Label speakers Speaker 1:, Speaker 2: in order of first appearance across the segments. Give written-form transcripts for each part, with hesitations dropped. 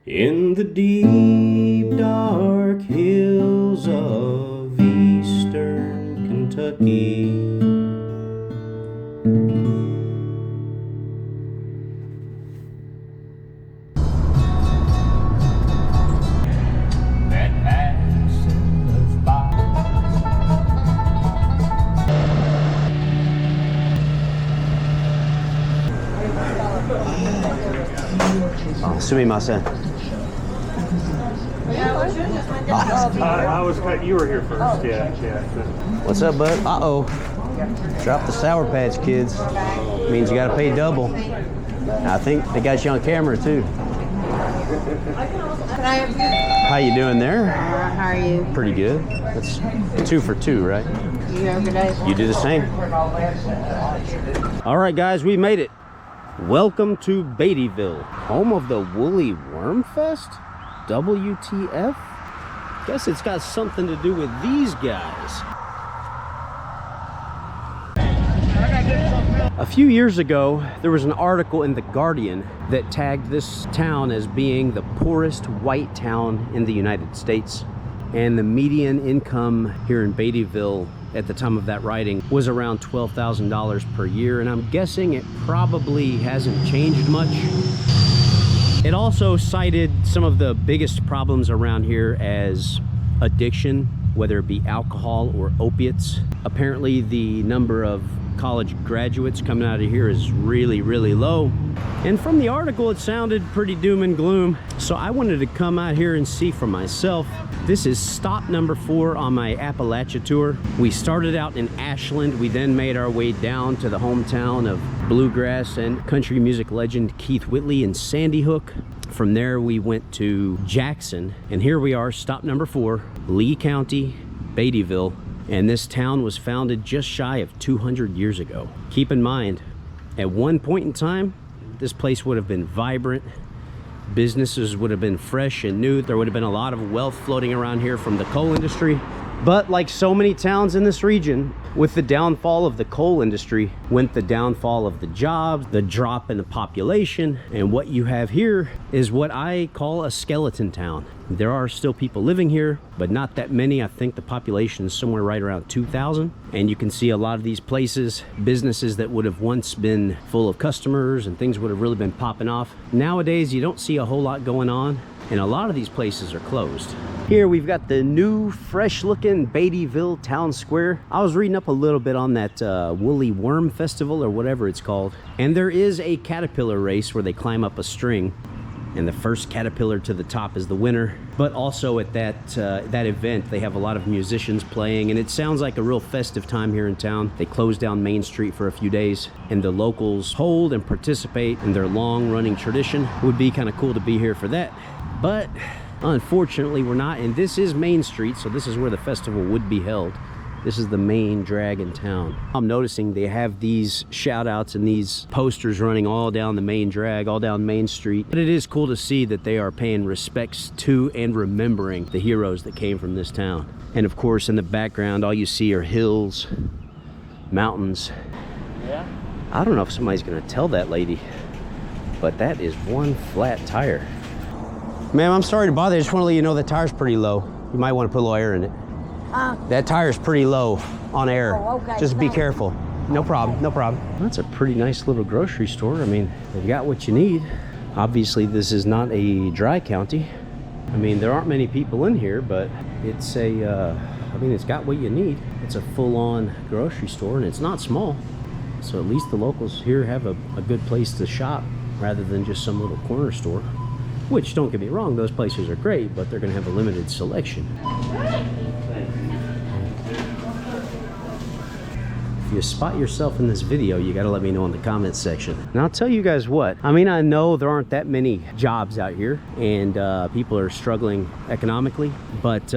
Speaker 1: In the deep dark hills of eastern Kentucky, Sumimasen.
Speaker 2: I was you were here first. Yeah.
Speaker 1: What's up, bud? Uh-oh. Drop the Sour Patch Kids. Means you gotta pay double. I think they got you on camera too. How you doing there?
Speaker 3: How are you?
Speaker 1: Pretty good. That's 2 for 2, right?
Speaker 3: You have a good day.
Speaker 1: You do the same. All right, guys, we made it. Welcome to Beattyville, home of the Woolly Worm Fest? WTF? Guess it's got something to do with these guys. A few years ago, there was an article in The Guardian that tagged this town as being the poorest white town in the United States. And the median income here in Beattyville at the time of that writing was around $12,000 per year, and I'm guessing it probably hasn't changed much. It also cited some of the biggest problems around here as addiction, whether it be alcohol or opiates. Apparently the number of college graduates coming out of here is really low, and from the article it sounded pretty doom and gloom, so I wanted to come out here and see for myself. This is stop number 4 on my Appalachia tour. We started out in Ashland. We then made our way down to the hometown of bluegrass and country music legend Keith Whitley in Sandy Hook. From there we went to Jackson, and here we are, stop number 4, Lee County, Beattyville. And this town was founded just shy of 200 years ago. Keep in mind, at one point in time, this place would have been vibrant. Businesses would have been fresh and new. There would have been a lot of wealth floating around here from the coal industry. But like so many towns in this region, with the downfall of the coal industry went the downfall of the jobs, the drop in the population, and what you have here is what I call a skeleton town. There are still people living here, but not that many. I think the population is somewhere right around 2,000. And you can see a lot of these places, businesses that would have once been full of customers and things would have really been popping off. Nowadays, you don't see a whole lot going on, and a lot of these places are closed. Here we've got the new, fresh-looking Beattyville Town Square. I was reading up a little bit on that Woolly Worm Festival, or whatever it's called. And there is a caterpillar race where they climb up a string, and the first caterpillar to the top is the winner. But also at that event, they have a lot of musicians playing, and it sounds like a real festive time here in town. They close down Main Street for a few days, and the locals hold and participate in their long-running tradition. It would be kind of cool to be here for that. But unfortunately, we're not, and this is Main Street, so this is where the festival would be held. This is the main drag in town. I'm noticing they have these shout outs and these posters running all down the main drag, all down Main Street. But it is cool to see that they are paying respects to and remembering the heroes that came from this town. And of course, in the background, all you see are hills, mountains.
Speaker 2: Yeah.
Speaker 1: I don't know if somebody's gonna tell that lady, but that is one flat tire. Ma'am, I'm sorry to bother you. I just want to let you know the tire's pretty low. You might want to put a little air in it. That tire's pretty low on air.
Speaker 3: Oh, okay.
Speaker 1: Just be careful. No problem, no problem. That's a pretty nice little grocery store. I mean, they've got what you need. Obviously, this is not a dry county. I mean, there aren't many people in here, but it's a, I mean, it's got what you need. It's a full-on grocery store, and it's not small. So at least the locals here have a good place to shop rather than just some little corner store. Which, don't get me wrong, those places are great, but they're going to have a limited selection. If you spot yourself in this video, you got to let me know in the comments section. And I'll tell you guys what, I mean, I know there aren't that many jobs out here, and people are struggling economically, but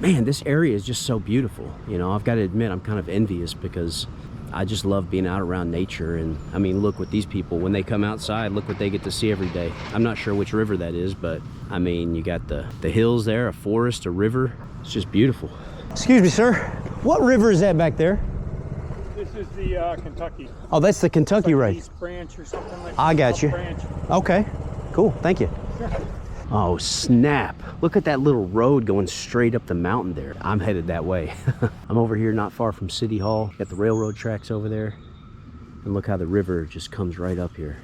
Speaker 1: man, this area is just so beautiful. You know, I've got to admit, I'm kind of envious because I just love being out around nature. And I mean, look what these people, when they come outside, look what they get to see every day. I'm not sure which river that is, but I mean, you got the hills there, a forest, a river. It's just beautiful. Excuse me, sir. What river is that back there?
Speaker 2: This is the Kentucky.
Speaker 1: Oh, that's the Kentucky,
Speaker 2: like
Speaker 1: right?
Speaker 2: East Branch or something like that.
Speaker 1: I got you.
Speaker 2: Branch.
Speaker 1: Okay, cool. Thank you.
Speaker 2: Sure.
Speaker 1: Oh, snap. Look at that little road going straight up the mountain there. I'm headed that way. I'm over here not far from City Hall. Got the railroad tracks over there. And look how the river just comes right up here.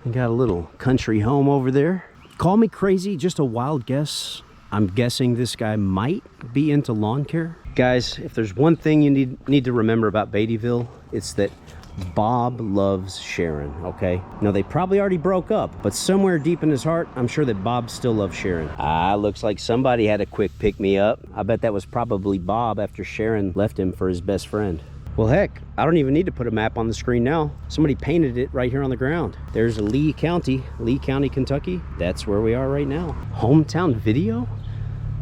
Speaker 1: And got a little country home over there. Call me crazy, just a wild guess. I'm guessing this guy might be into lawn care. Guys, if there's one thing you need to remember about Beattyville, it's that Bob loves Sharon, okay? Now, they probably already broke up, but somewhere deep in his heart, I'm sure that Bob still loves Sharon. Looks like somebody had a quick pick-me-up. I bet that was probably Bob after Sharon left him for his best friend. Well, heck, I don't even need to put a map on the screen now. Somebody painted it right here on the ground. There's Lee County, Kentucky. That's where we are right now. Hometown video?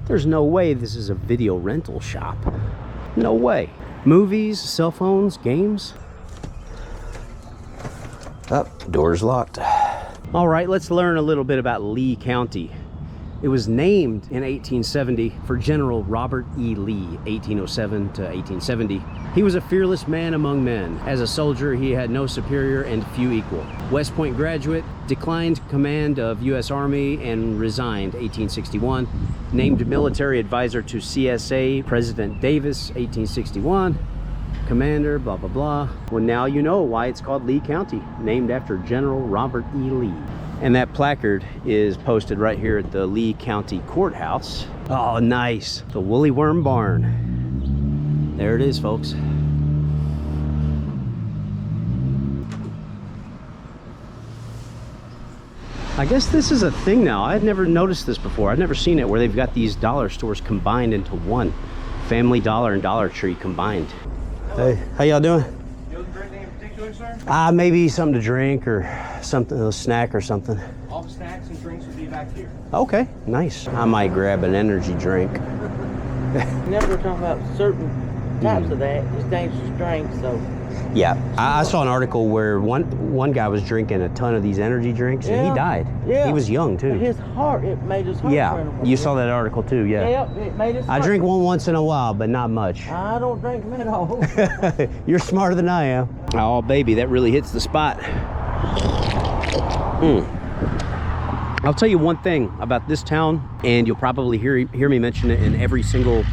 Speaker 1: There's no way this is a video rental shop. No way. Movies, cell phones, games. Oh, door's locked. All right, let's learn a little bit about Lee County. It was named in 1870 for General Robert E. Lee, 1807 to 1870. He was a fearless man among men. As a soldier, he had no superior and few equal. West Point graduate, declined command of U.S. Army and resigned 1861. Named military advisor to CSA President Davis, 1861. Commander, blah, blah, blah. Well, now you know why it's called Lee County, named after General Robert E. Lee. And that placard is posted right here at the Lee County Courthouse. Oh, nice. The Woolly Worm Barn. There it is, folks. I guess this is a thing now. I'd never noticed this before. I've never seen it where they've got these dollar stores combined into one. Family Dollar and Dollar Tree combined. Hey, how y'all doing?
Speaker 2: You looking for anything in particular, sir?
Speaker 1: Maybe something to drink or something, a snack or something.
Speaker 2: All the snacks and drinks will be back here.
Speaker 1: Okay, nice. I might grab an energy drink.
Speaker 4: Never talk about certain types of that. It's dangerous drinks, so.
Speaker 1: Yeah, I saw an article where one guy was drinking a ton of these energy drinks and he died.
Speaker 4: Yeah.
Speaker 1: He was young too.
Speaker 4: His heart, it made his heart.
Speaker 1: Yeah, you saw that article too, yeah.
Speaker 4: Yep, it made his
Speaker 1: I
Speaker 4: heart.
Speaker 1: drink one once in a while, but not much.
Speaker 4: I don't drink them at all.
Speaker 1: You're smarter than I am. Oh, baby, that really hits the spot. I'll tell you one thing about this town, and you'll probably hear me mention it in every single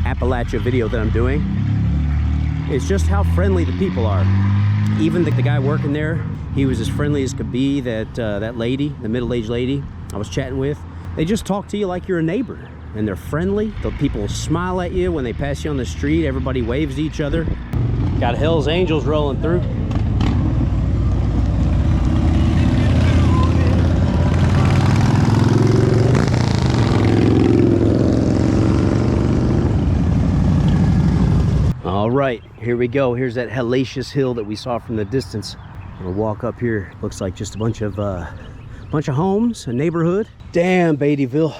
Speaker 1: Appalachia video that I'm doing. It's just how friendly the people are. Even the guy working there, he was as friendly as could be. That lady, the middle-aged lady I was chatting with, they just talk to you like you're a neighbor. And they're friendly. The people smile at you when they pass you on the street. Everybody waves to each other. Got Hell's Angels rolling through. All right, here we go. Here's that hellacious hill that we saw from the distance. I'm gonna walk up here. Looks like just a bunch of homes, a neighborhood. Damn, Beattyville,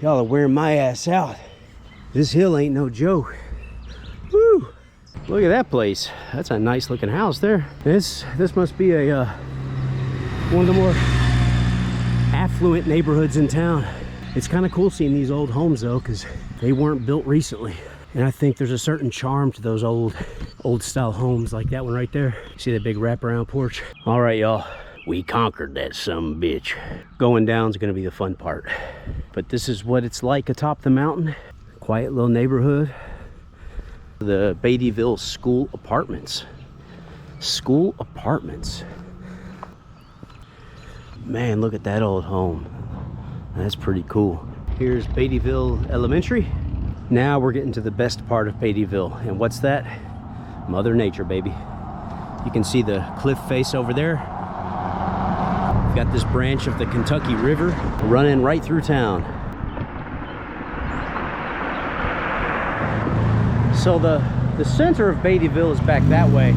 Speaker 1: y'all are wearing my ass out. This hill ain't no joke. Woo! Look at that place. That's a nice looking house there. This must be a one of the more affluent neighborhoods in town. It's kind of cool seeing these old homes though, because they weren't built recently. And I think there's a certain charm to those old style homes like that one right there. See that big wraparound porch? All right, y'all, we conquered that sumbitch. Going down's gonna be the fun part. But this is what it's like atop the mountain. Quiet little neighborhood. The Beattyville School Apartments. School Apartments. Man, look at that old home. That's pretty cool. Here's Beattyville Elementary. Now we're getting to the best part of Beattyville. And what's that? Mother Nature, baby. You can see the cliff face over there. We've got this branch of the Kentucky River running right through town. So the center of Beattyville is back that way.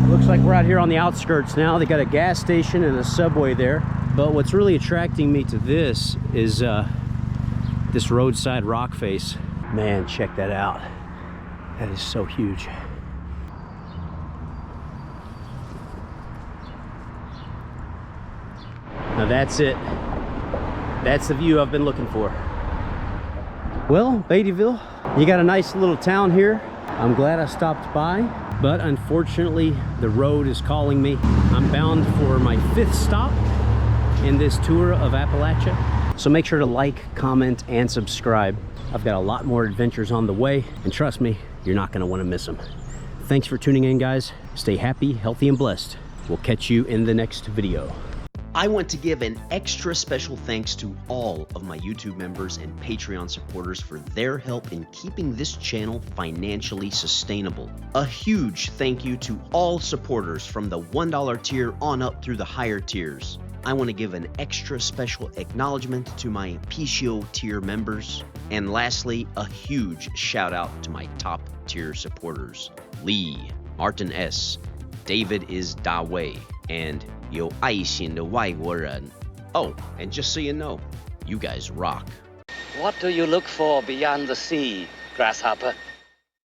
Speaker 1: Looks like we're out here on the outskirts now. They got a gas station and a subway there. But what's really attracting me to this is this roadside rock face. Man, check that out. That is so huge. Now that's it. That's the view I've been looking for. Well, Beattyville, you got a nice little town here. I'm glad I stopped by, but unfortunately the road is calling me. I'm bound for my 5th stop, in this tour of Appalachia. So make sure to like, comment, and subscribe. I've got a lot more adventures on the way, and trust me, you're not gonna wanna miss them. Thanks for tuning in, guys. Stay happy, healthy, and blessed. We'll catch you in the next video. I want to give an extra special thanks to all of my YouTube members and Patreon supporters for their help in keeping this channel financially sustainable. A huge thank you to all supporters from the $1 tier on up through the higher tiers. I want to give an extra special acknowledgement to my PCO tier members. And lastly, a huge shout out to my top tier supporters. Lee, Martin S., David is Dawei, and 有爱心的外国人. Oh, and just so you know, you guys rock.
Speaker 5: What do you look for beyond the sea, grasshopper?